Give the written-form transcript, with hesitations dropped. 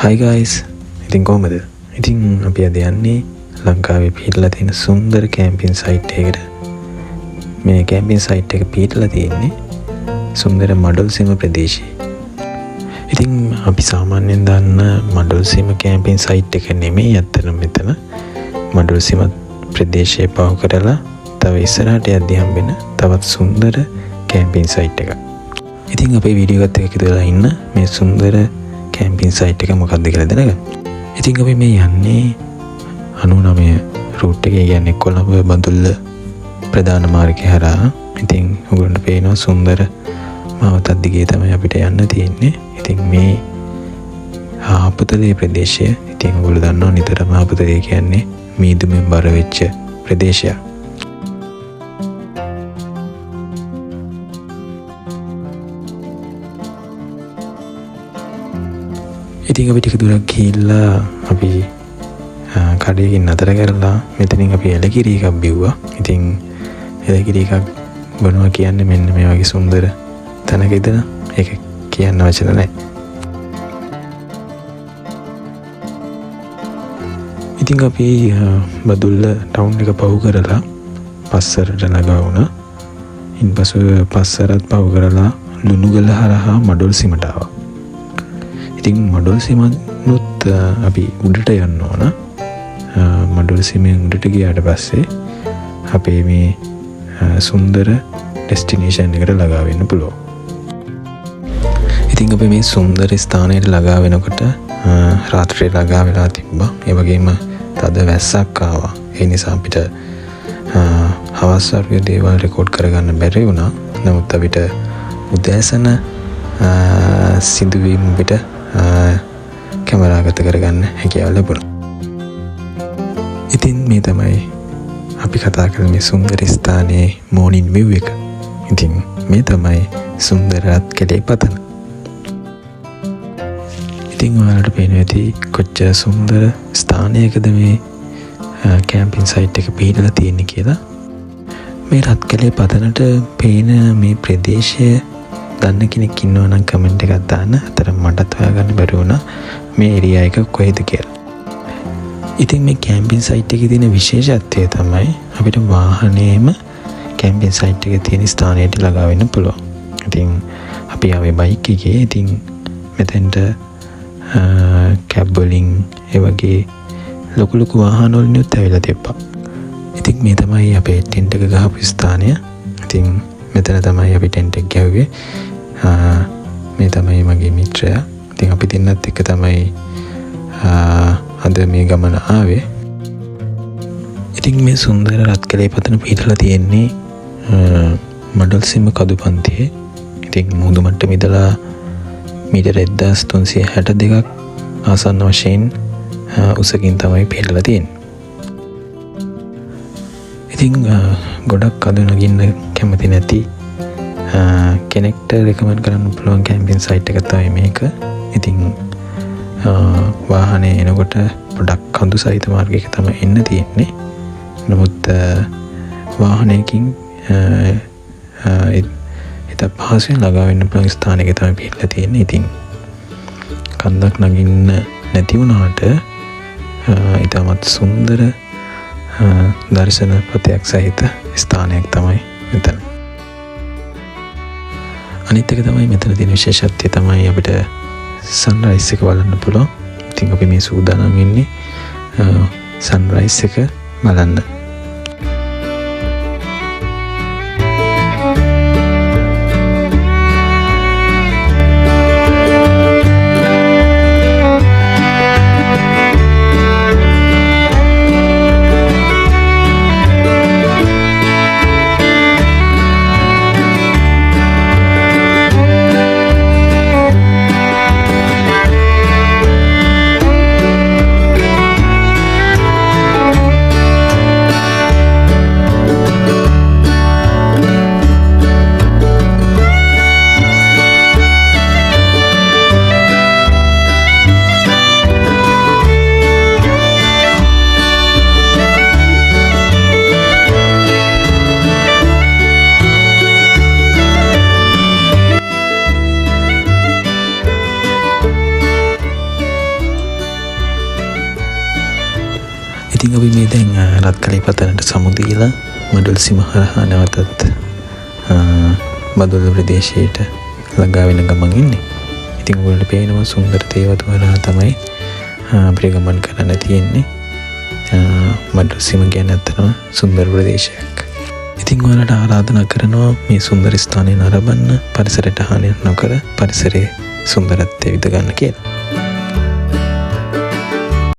Hi guys, ඉතින් කොහමද? ඉතින් අපි අද යන්නේ ලංකාවේ පිහිටලා තියෙන සුන්දර කැම්පින් සයිට් එකකට. මේ කැම්පින් සයිට් එක පිහිටලා තියෙන්නේ සුන්දර මඩොල්සීම ප්‍රදේශයේ. ඉතින් අපි සාමාන්‍යයෙන් දන්න මඩොල්සීම කැම්පින් සයිට් එක නෙමෙයි අතන මෙතන. මඩොල්සීම ප්‍රදේශයේ පහු කරලා තව ඉස්සරහට යද්දී හම්බෙන තවත් සුන්දර කැම්පින් සයිට් එකක්. ඉතින් අපේ වීඩියෝ එකත් එක්ක ඉඳලා ඉන්න මේ සුන්දර කැම්පින් සයිට් එක මොකක්ද කියලා දැනගන්න. ඉතින් අපි මේ යන්නේ 99 රූට් එකේ, කියන්නේ කොළඹ බඳුල්ල ප්‍රධාන මාර්ගය හරහා. ඉතින් ඔයගොල්ලන්ට පේනවා සුන්දර මාවතක් දිගේ තමයි අපිට යන්න තියෙන්නේ. ඉතින් මේ ආපතලේ ප්‍රදේශය, ඉතින් ඔයගොල්ලෝ දන්නවා නිතරම ආපතලේ කියන්නේ මීදුමෙන් බර වෙච්ච ප්‍රදේශයක්. ඉතින් අපි ටික දුරක් ගිහිල්ලා අපි කඩේකින් නතර කරලා මෙතනින් අපි එළකිරි එකක් බිව්වා. ඉතින් එළකිරි එකක් බොනවා කියන්නේ මෙන්න මේ වගේ සුන්දර තැනක ඉඳලා ඒක කියන්න වචන නැහැ. ඉතින් අපි බදුල්ල ටවුන් එක පහු කරලා පස්සරට ළඟා වුණා. ඉන්පසු පස්සරත් පහු කරලා ලුණුගල හරහා මඩොල්සීමට ආවා. ඉතින් මඩොල්සීමනුත් අපි උඩට යන්න ඕන. මඩොල්සීමෙන් උඩට ගියාට පස්සේ අපේ මේ සුන්දර ඩෙස්ටිනේෂන් එකට ළඟා වෙන්න පුළුවන්. ඉතින් අපි මේ සුන්දර ස්ථානයට ළඟා වෙනකොට රාත්‍රියේ ළඟා වෙලා තිබ්බා. ඒ වගේම තද වැස්සක් ආවා. ඒ නිසා අපිට හවස් වරුවේ දේවල් රෙකෝඩ් කරගන්න බැරි වුණා. නමුත් අපිට උදෑසන සිදුවීම් පිට කැමරාගත කරගන්න හැකියාව ලැබුණා. ඉතින් මේ තමයි අපි කතා කරන මේ සුන්දර ස්ථානයේ මෝර්නින් විව් එක. ඉතින් මේ තමයි සුන්දර රත්කැලේ පතන. ඉතින් ඔයාලට පේනවා ඇති කොච්චර සුන්දර ස්ථානයකද මේ කැම්පින් සයිට් එක පිහිටලා තියෙන්නේ කියලා. මේ රත්කැලේ පතනට පේන මේ ප්‍රදේශය දන්න කෙනෙක් ඉන්නවා නම් කමෙන්ට් එකක් දාන්න. අතර මටත් හොයාගන්න බැරි වුණා මේ ඒරියා එක කොහෙද කියලා. ඉතින් මේ කැම්පින් සයිට් එකේ තියෙන විශේෂත්වය තමයි අපිට වාහනේම කැම්පින් සයිට් එකේ තියෙන ස්ථානයට ළඟා වෙන්න පුළුවන්. ඉතින් අපි ආවේ බයික් එකේ. ඉතින් මෙතෙන්ට කැබ් වලින් ඒ වගේ ලොකු වාහන වලිනුත් ඇවිල්ලා තිබ්බා. ඉතින් මේ තමයි අපේ ටෙන්ට් එක ගහපු ස්ථානය. ඉතින් මෙතන තමයි අපි ටෙන්ට් එක ගැහුවේ. මේ තමයි මගේ මිත්‍රයා. ඉතින් අපි දෙන්නත් එක්ක තමයි අද මේ ගමන ආවේ. ඉතින් මේ සුන්දර රත්කැලේ පතන පිහිටලා තියෙන්නේ මඩොල්සීම කඳුපන්තියේ. ඉතින් මුහුදු මට්ටම ඉඳලා මීටර 1362ක් ආසන්න වශයෙන් උසකින් තමයි පිහිටලා තියෙන්නේ. ඉතින් ගොඩක් අද නගින්න කැමති නැති කෙනෙක්ට රෙකමන්ඩ් කරන්න පුළුවන් කැම්පින් සයිට් එක තමයි මේක. ඉතින් වාහනේ එනකොට පොඩක් කඳු සහිත මාර්ගයක තමයි එන්න තියෙන්නේ. නමුත් වාහනයකින් හිත පහසුවෙන් ළඟා වෙන්න පුළුවන් ස්ථානයක තමයි පිහිටලා තියෙන්නේ. ඉතින් කන්දක් නගින්න නැති වුණාට ඉතාමත් සුන්දර දර්ශන පතයක් සහිත ස්ථානයක් තමයි මෙතන. අනිත් එක තමයි මෙතන තියෙන විශේෂත්වය තමයි අපිට සන්රයිස් එක බලන්න පුළුවන්. ඉතින් අපි මේ සූදානම් වෙන්නේ සන්රයිස් එක බලන්න. ඉතින් අපි මේ දැන් රත්කලේ පතනට සමුදීලා මඩුල් සීම හරහා නැවතත් මඩුල් ප්‍රදේශයට ළඟා වෙන ගමන් ඉන්නේ. ඉතින් ඔයගොල්ලන්ට පේනවා සුන්දර තේවතු හරහා තමයි අපිට ගමන් කරන්න තියෙන්නේ. මඩුල් සීම කියන්නේ ඇත්තටම සුන්දර ප්‍රදේශයක්. ඉතින් ඔයාලට ආරාධනා කරනවා මේ සුන්දර ස්ථානය නරඹන්න, පරිසරයට හානි නොකර පරිසරයේ සුන්දරත්වය විඳ ගන්න කියලා.